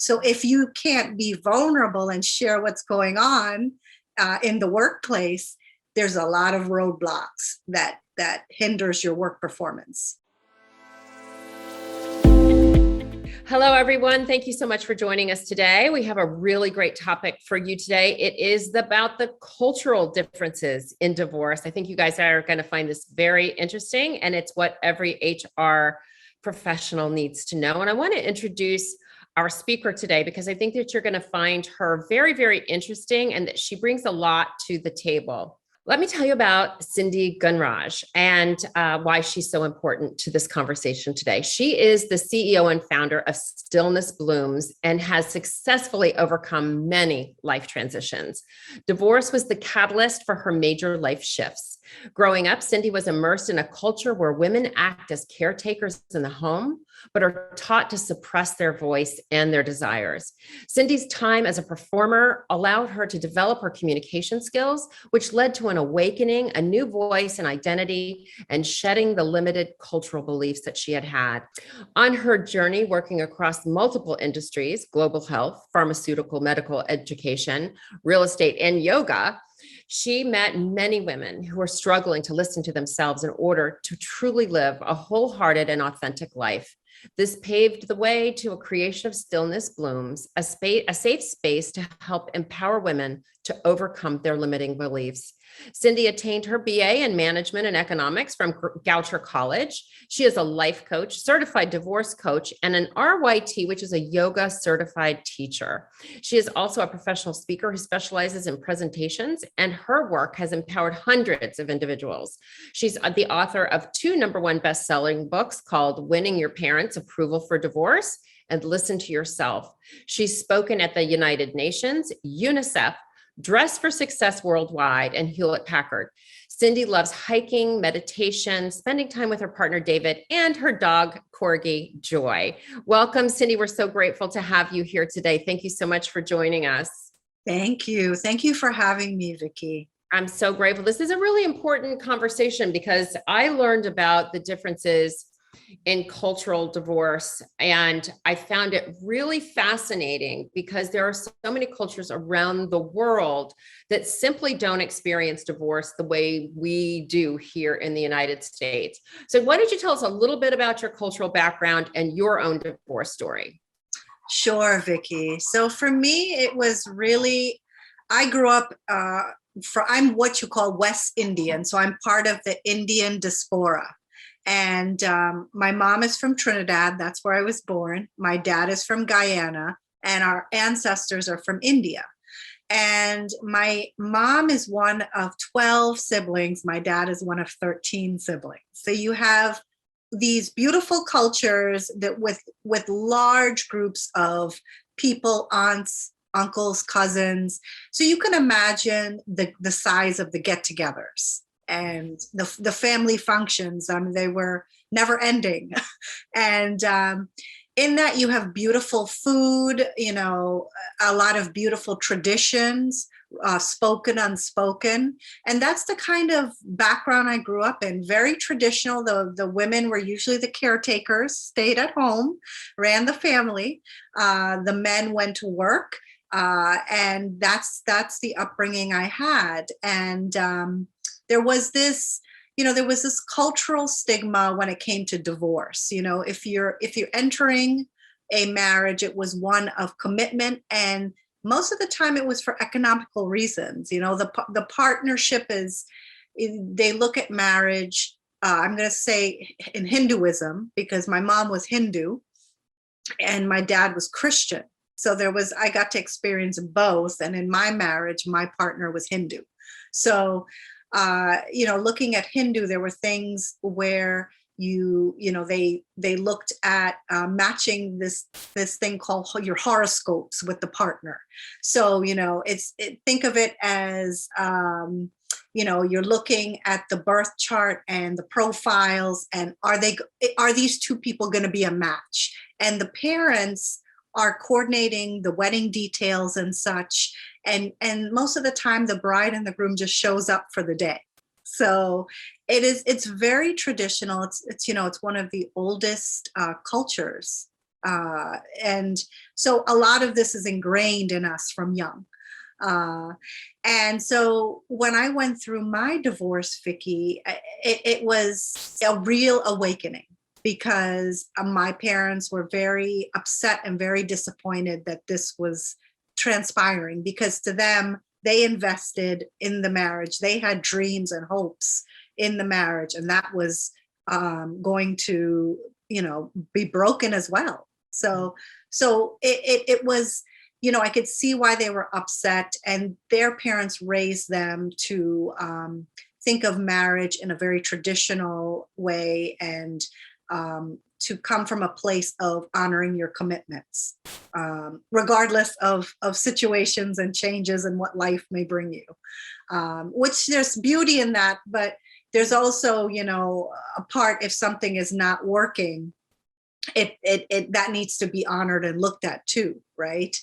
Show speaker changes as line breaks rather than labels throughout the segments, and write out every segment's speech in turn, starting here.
So if you can't be vulnerable and share what's going on in the workplace, there's a lot of roadblocks that hinders your work performance.
Hello, everyone. Thank you so much for joining us today. We have a really great topic for you today. It is about the cultural differences in divorce. I think you guys are going to find this very interesting, and it's what every HR professional needs to know. And I want to introduce our speaker today because I think that you're going to find her very, very interesting and that she brings a lot to the table. Let me tell you about Cindy Gunraj and why she's so important to this conversation today. She is the CEO and founder of Stillness Blooms and has successfully overcome many life transitions. Divorce was the catalyst for her major life shifts. Growing up, Cindy was immersed in a culture where women act as caretakers in the home, but are taught to suppress their voice and their desires. Cindy's time as a performer allowed her to develop her communication skills, which led to an awakening, a new voice and identity, and shedding the limited cultural beliefs that she had had. On her journey, working across multiple industries, global health, pharmaceutical, medical education, real estate, and yoga, she met many women who were struggling to listen to themselves in order to truly live a wholehearted and authentic life. This paved the way to a creation of Stillness Blooms, a safe space to help empower women to overcome their limiting beliefs. Cindy attained her BA in management and economics from Goucher College. She is a life coach, certified divorce coach, and an RYT, which is a yoga certified teacher. She is also a professional speaker who specializes in presentations, and her work has empowered hundreds of individuals. She's the author of 2 #1 best-selling books called Winning Your Parents' Approval for Divorce and Listen to Yourself. She's spoken at the United Nations, UNICEF, Dress for Success Worldwide, and Hewlett Packard. Cindy loves hiking, meditation, spending time with her partner, David, and her dog, Corgi, Joy. Welcome, Cindy. We're so grateful to have you here today. Thank you so much for joining us.
Thank you. Thank you for having me, Vicki.
I'm so grateful. This is a really important conversation because I learned about the differences in cultural divorce. And I found it really fascinating because there are so many cultures around the world that simply don't experience divorce the way we do here in the United States. So why don't you tell us a little bit about your cultural background and your own divorce story?
Sure, Vicki. So for me, it was really, I grew up, I'm what you call West Indian. So I'm part of the Indian diaspora. And my mom is from Trinidad. That's where I was born. My dad is from Guyana, and our ancestors are from India. And my mom is one of 12 siblings. My dad is one of 13 siblings. So you have these beautiful cultures that with large groups of people, aunts, uncles, cousins. So you can imagine the size of the get-togethers. And the family functions, they were never ending. And in that you have beautiful food, a lot of beautiful traditions, spoken, unspoken. And that's the kind of background I grew up in. Very traditional. The women were usually the caretakers, stayed at home, ran the family. The men went to work. And that's the upbringing I had. And there was this cultural stigma when it came to divorce. If you're entering a marriage, it was one of commitment, and most of the time it was for economical reasons. The partnership they look at marriage. I'm going to say in Hinduism, because my mom was Hindu and my dad was Christian. So I got to experience both. And in my marriage, my partner was Hindu. So looking at Hindu, there were things where they looked at matching this thing called your horoscopes with the partner. So think of it as you're looking at the birth chart and the profiles, and are these two people going to be a match? And the parents are coordinating the wedding details and such. And most of the time the bride and the groom just shows up for the day. So it's very traditional. It's one of the oldest cultures And so a lot of this is ingrained in us from young. And so when I went through my divorce, Vicky, it was a real awakening, because my parents were very upset and very disappointed that this was transpiring, because to them, they invested in the marriage. They had dreams and hopes in the marriage, and that was going to, be broken as well. So it was, I could see why they were upset, and their parents raised them to think of marriage in a very traditional way, and to come from a place of honoring your commitments, regardless of situations and changes and what life may bring you. Which there's beauty in that, but there's also, a part, if something is not working, it that needs to be honored and looked at too, right?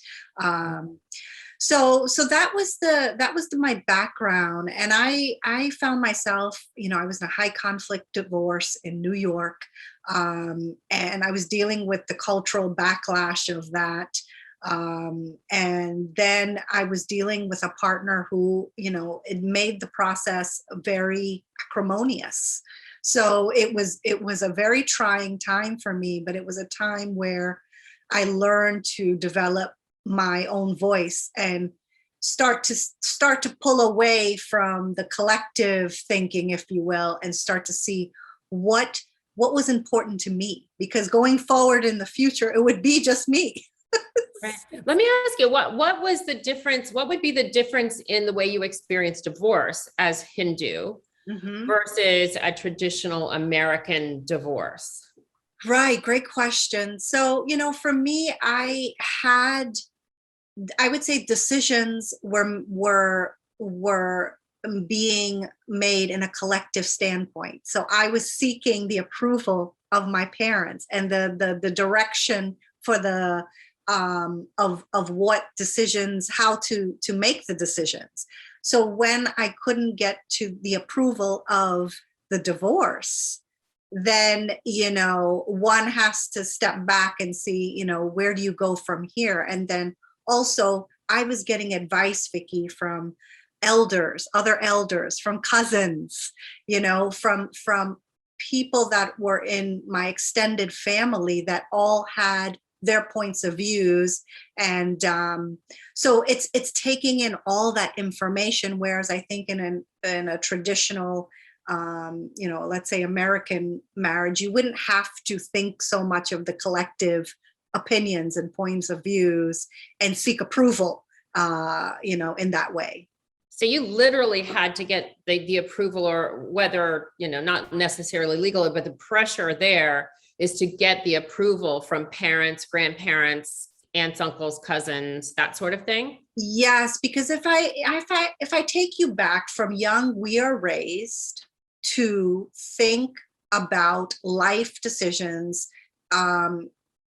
So that was my background, and I found myself, I was in a high conflict divorce in New York, and I was dealing with the cultural backlash of that, and then I was dealing with a partner who, it made the process very acrimonious. So it was a very trying time for me, but it was a time where I learned to develop my own voice and start to pull away from the collective thinking, if you will, and start to see what was important to me, because going forward in the future, it would be just me.
Right. Let me ask you, what was the difference? What would be the difference in the way you experience divorce as Hindu versus a traditional American divorce?
Right. Great question. So, for me, I would say decisions were being made in a collective standpoint. So I was seeking the approval of my parents and the direction for the of what decisions, how to make the decisions. So when I couldn't get to the approval of the divorce, then, one has to step back and see, where do you go from here? And then also, I was getting advice, Vicky, from other elders, from cousins, from people that were in my extended family that all had their points of views. And so it's taking in all that information, whereas I think in a traditional, let's say American marriage, you wouldn't have to think so much of the collective opinions and points of views and seek approval, in that way.
So you literally had to get the approval, or whether, not necessarily legally, but the pressure there is to get the approval from parents, grandparents, aunts, uncles, cousins, that sort of thing?
Yes, because if I take you back from young, we are raised to think about life decisions.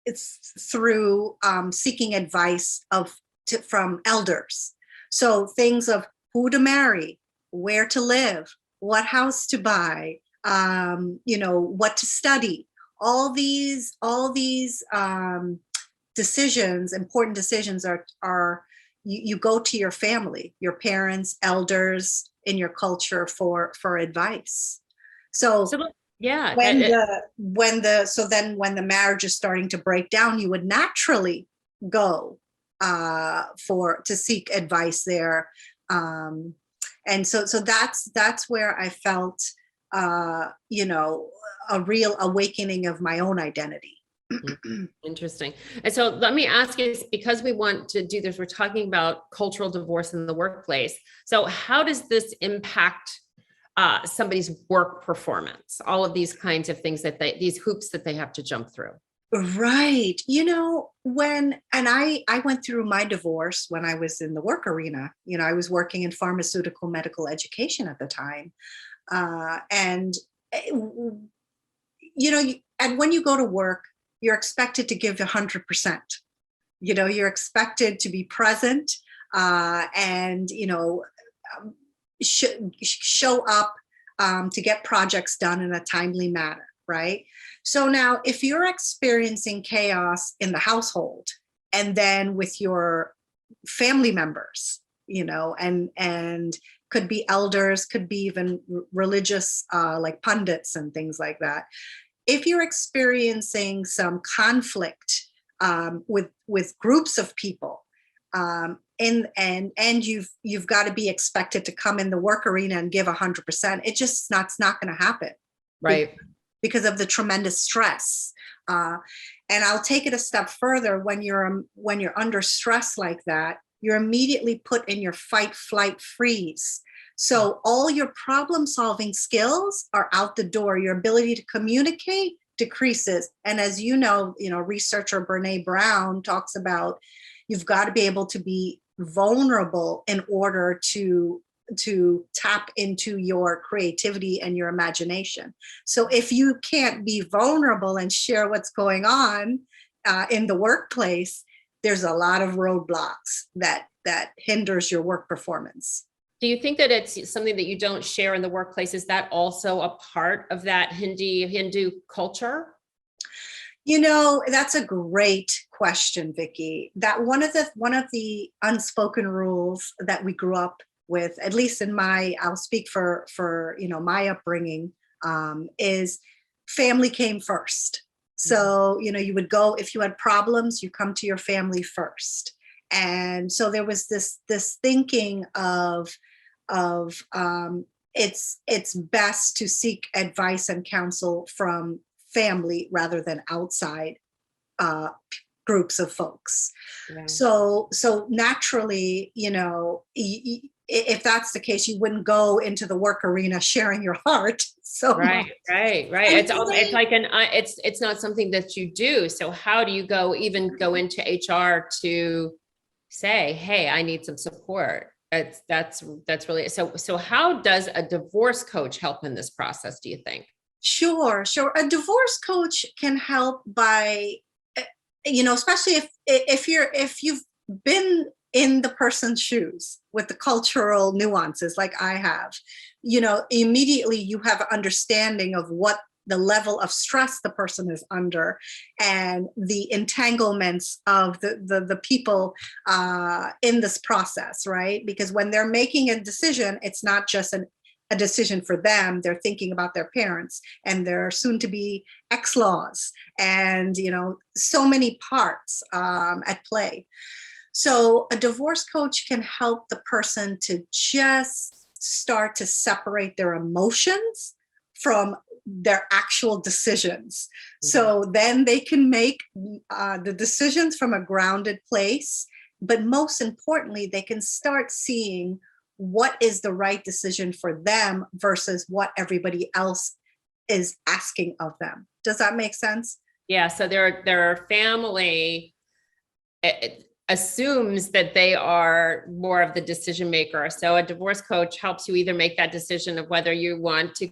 It's through seeking advice from elders. So things of who to marry, where to live, what house to buy, what to study. All these decisions, important decisions, are you go to your family, your parents, elders in your culture for advice. So
yeah,
when the marriage is starting to break down, you would naturally go to seek advice there, and so that's where I felt a real awakening of my own identity.
Interesting. And so let me ask you, because we want to do this, we're talking about cultural divorce in the workplace. So how does this impact somebody's work performance? All of these kinds of things these hoops that they have to jump through.
Right. I went through my divorce when I was in the work arena. I was working in pharmaceutical medical education at the time. And when you go to work, you're expected to give 100%. You're expected to be present, and show up to get projects done in a timely manner, right? So now if you're experiencing chaos in the household and then with your family members, and could be elders, could be even religious, like pundits and things like that. If you're experiencing some conflict with groups of people, and you've got to be expected to come in the work arena and give 100%, it's not going to happen,
right?
Because of the tremendous stress. And I'll take it a step further. When you're under stress like that, you're immediately put in your fight, flight, freeze. So all your problem solving skills are out the door. Your ability to communicate decreases. And as researcher Brene Brown talks about, you've got to be able to be vulnerable in order to tap into your creativity and your imagination. So if you can't be vulnerable and share what's going on in the workplace, there's a lot of roadblocks that hinders your work performance.
Do you think that it's something that you don't share in the workplace? Is that also a part of that Hindu culture?
That's a great question, Vicki. That one of the unspoken rules that we grew up with, at least I'll speak for my upbringing, is family came first. So, you would go, if you had problems, you come to your family first. And so there was this thinking of it's best to seek advice and counsel from family rather than outside groups of folks. Yeah. So naturally, if that's the case, you wouldn't go into the work arena sharing your heart. So
right. It's not something that you do. So how do you go into HR to say, hey, I need some support? That's really, so how does a divorce coach help in this process, do you think?
Sure. A divorce coach can help by, especially if you've been in the person's shoes with the cultural nuances like I have, immediately you have an understanding of what the level of stress the person is under and the entanglements of the people in this process, right? Because when they're making a decision, it's not just a decision for them. They're thinking about their parents and their soon to be ex-laws and, so many parts at play. So a divorce coach can help the person to just start to separate their emotions from their actual decisions. Mm-hmm. So then they can make the decisions from a grounded place, but most importantly, they can start seeing what is the right decision for them versus what everybody else is asking of them. Does that make sense?
Yeah. So their family assumes that they are more of the decision maker. So a divorce coach helps you either make that decision of whether you want to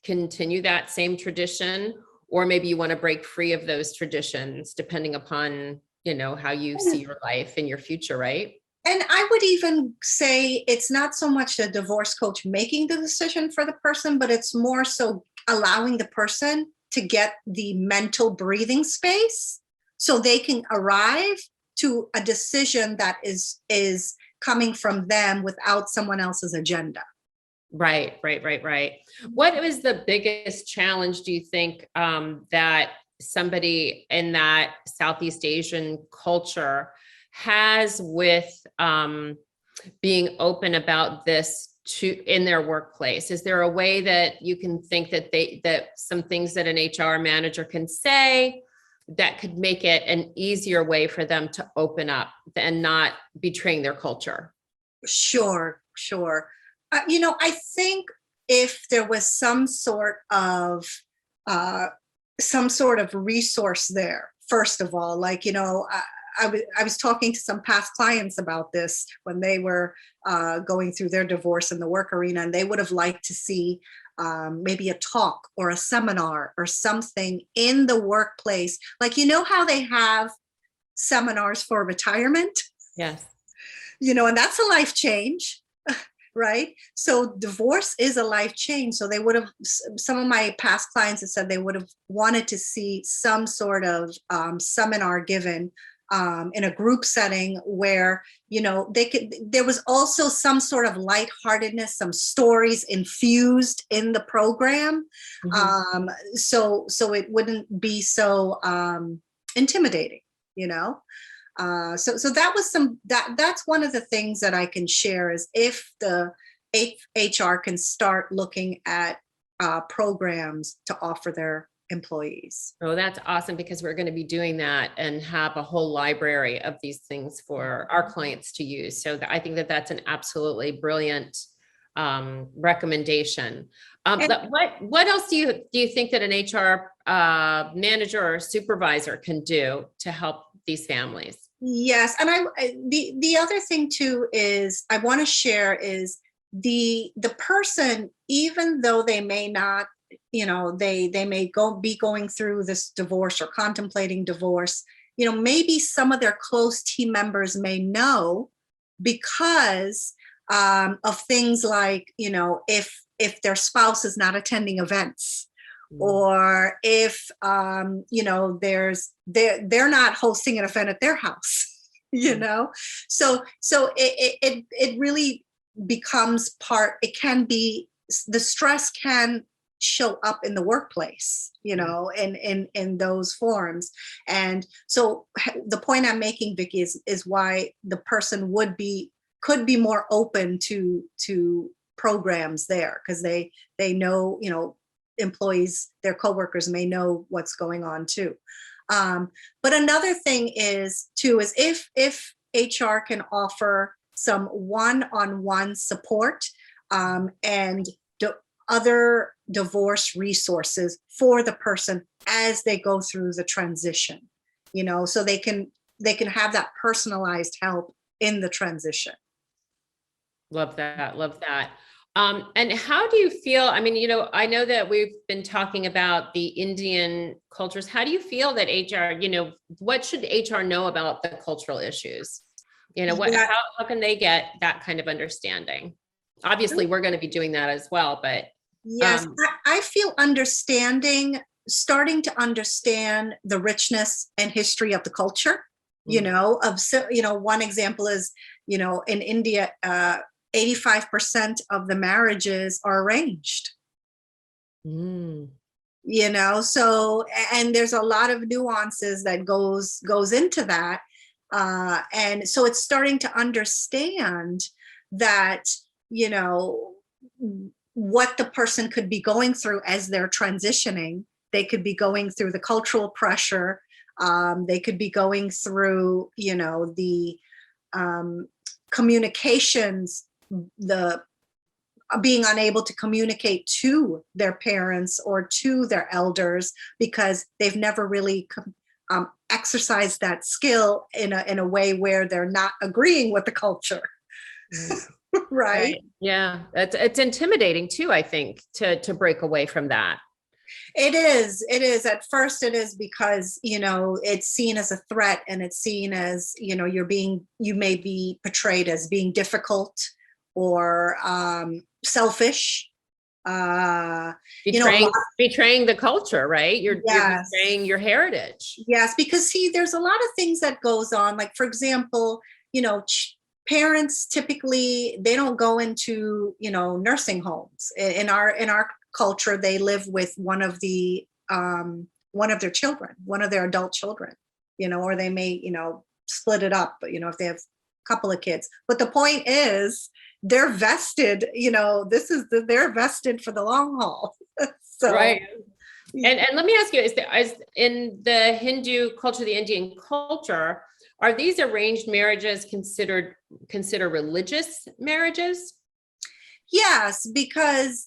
continue that same tradition, or maybe you want to break free of those traditions, depending upon, how you see your life and your future, right?
And I would even say it's not so much the divorce coach making the decision for the person, but it's more so allowing the person to get the mental breathing space so they can arrive to a decision that is coming from them without someone else's agenda.
Right. What is the biggest challenge, do you think, that somebody in that Southeast Asian culture has with being open about this in their workplace? Is there a way that you can think that some things that an HR manager can say that could make it an easier way for them to open up and not betraying their culture?
Sure. I think if there was some sort of resource there, first of all, like, I was talking to some past clients about this when they were going through their divorce in the work arena, and they would have liked to see maybe a talk or a seminar or something in the workplace. Like, how they have seminars for retirement?
Yes.
And that's a life change. right? So divorce is a life change. So they would have, some of my past clients have said they would have wanted to see some sort of seminar given in a group setting where, they could, there was also some sort of lightheartedness, some stories infused in the program. So it wouldn't be so intimidating, so that was that's one of the things that I can share is if the HR can start looking at programs to offer their employees.
Oh, that's awesome, because we're going to be doing that and have a whole library of these things for our clients to use. So I think that that's an absolutely brilliant recommendation. But what else do you think that an HR manager or supervisor can do to help these families?
Yes, and the other thing too is I want to share is the person, even though they may not, they may be going through this divorce or contemplating divorce, maybe some of their close team members may know because of things like, if their spouse is not attending events, or if they're not hosting an event at their house, so it really becomes part. It can be, the stress can show up in the workplace, in those forms. And so the point I'm making, Vicki, is why the person could be more open to programs there, because they know, employees, their coworkers may know what's going on too. But another thing is if HR can offer some one-on-one support and other divorce resources for the person as they go through the transition, so they can have that personalized help in the transition.
Love that. Love that. And how do you feel? I mean, I know that we've been talking about the Indian cultures. How do you feel that HR, what should HR know about the cultural issues? How can they get that kind of understanding? Obviously, we're going to be doing that as well, but.
Yes, I feel starting to understand the richness and history of the culture, one example is, in India, 85% of the marriages are arranged. So, and there's a lot of nuances that goes into that. And so it's starting to understand that, what the person could be going through as they're transitioning. They could be going through the cultural pressure. They could be going through, the communications, the being unable to communicate to their parents or to their elders because they've never really exercised that skill in a way where they're not agreeing with the culture. Right?
Yeah, it's intimidating too, I think, to break away from that.
It is at first. It is because it's seen as a threat, and it's seen as you may be portrayed as being difficult or selfish,
betraying the culture, right? You're betraying your heritage.
Yes, because there's a lot of things that goes on. Like, for example, parents typically, they don't go into nursing homes. In our culture, they live with one of their children, one of their adult children, or they may split it up, if they have a couple of kids. But the point is, they're vested, they're vested for the long haul. So,
right. And let me ask you, is in the Hindu culture, the Indian culture, are these arranged marriages considered religious marriages?
Yes, because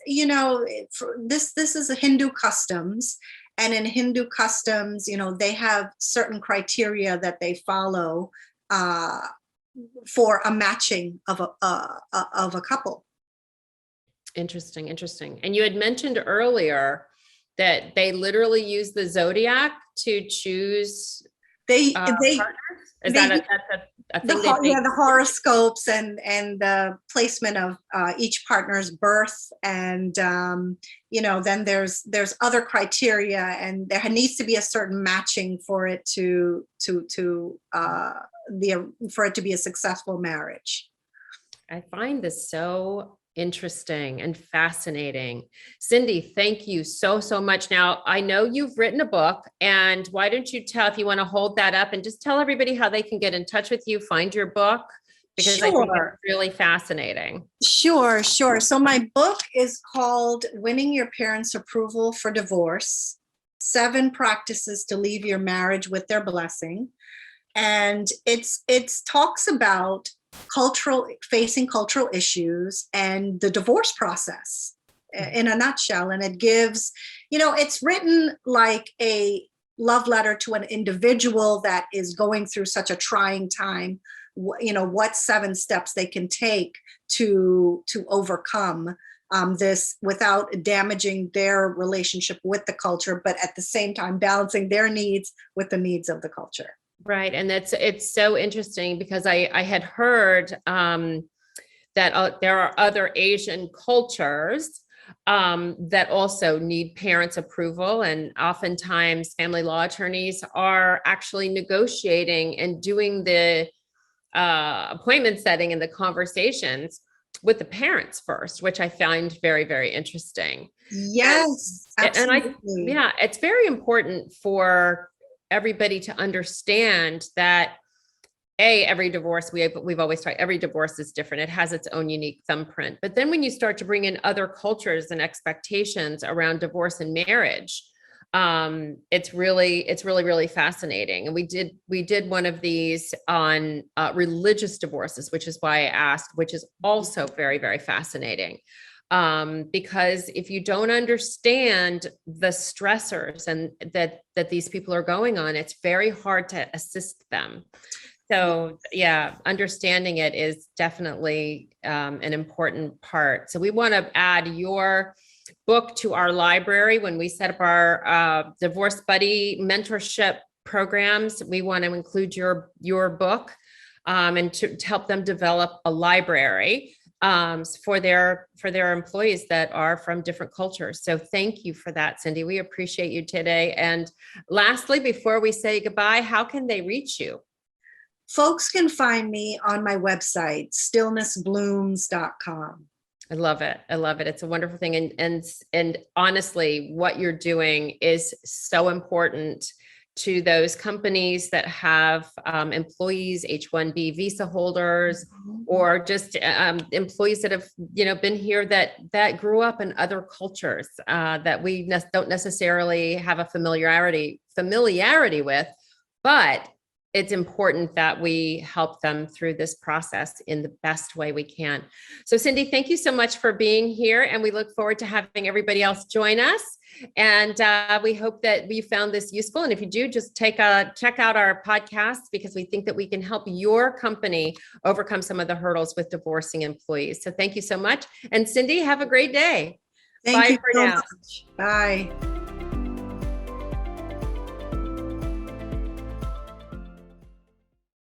this is a Hindu customs, and in Hindu customs, they have certain criteria that they follow for a matching of a couple.
Interesting. And you had mentioned earlier that they literally use the zodiac to choose
They
partners? Is
they
that a thing they
yeah, the horoscopes and the placement of each partner's birth, and then there's other criteria, and there needs to be a certain matching for it to for it to be a successful marriage.
I find this so interesting and fascinating. Cindy, thank you so, so much. Now, I know you've written a book, and why don't you tell, if you want to hold that up and just tell everybody how they can get in touch with you, find your book, because I think it's really fascinating.
Sure. So my book is called Winning Your Parents' Approval for Divorce: 7 Practices to Leave Your Marriage with Their Blessing. And it's talks about facing cultural issues and the divorce process in a nutshell. And it gives, it's written like a love letter to an individual that is going through such a trying time. What 7 steps they can take to overcome this without damaging their relationship with the culture, but at the same time balancing their needs with the needs of the culture.
Right. And it's so interesting, because I had heard that there are other Asian cultures that also need parents' approval. And oftentimes family law attorneys are actually negotiating and doing the appointment setting and the conversations with the parents first, which I find very, very interesting.
Yes, absolutely.
And it's very important for everybody to understand that every divorce, we've always tried, every divorce is different. It has its own unique thumbprint. But then when you start to bring in other cultures and expectations around divorce and marriage, it's really, really fascinating. And we did one of these on religious divorces, which is why I asked, which is also very, very fascinating. Because if you don't understand the stressors and that these people are going on, it's very hard to assist them. So understanding it is definitely an important part. So we want to add your book to our library when we set up our divorce buddy mentorship programs. We want to include your book and to help them develop a library for their employees that are from different cultures. So thank you for that, Cindy. We appreciate you today. And lastly, before we say goodbye, how can they reach you?
Folks can find me on my website, stillnessblooms.com.
I love it. It's a wonderful thing. And honestly, what you're doing is so important to those companies that have employees, H-1B visa holders, or just employees that have, been here that grew up in other cultures that we don't necessarily have a familiarity with, but it's important that we help them through this process in the best way we can. So Cindy, thank you so much for being here. And we look forward to having everybody else join us. And we hope that you found this useful. And if you do, just check out our podcast, because we think that we can help your company overcome some of the hurdles with divorcing employees. So thank you so much. And Cindy, have a great day.
Thank you so much. Bye.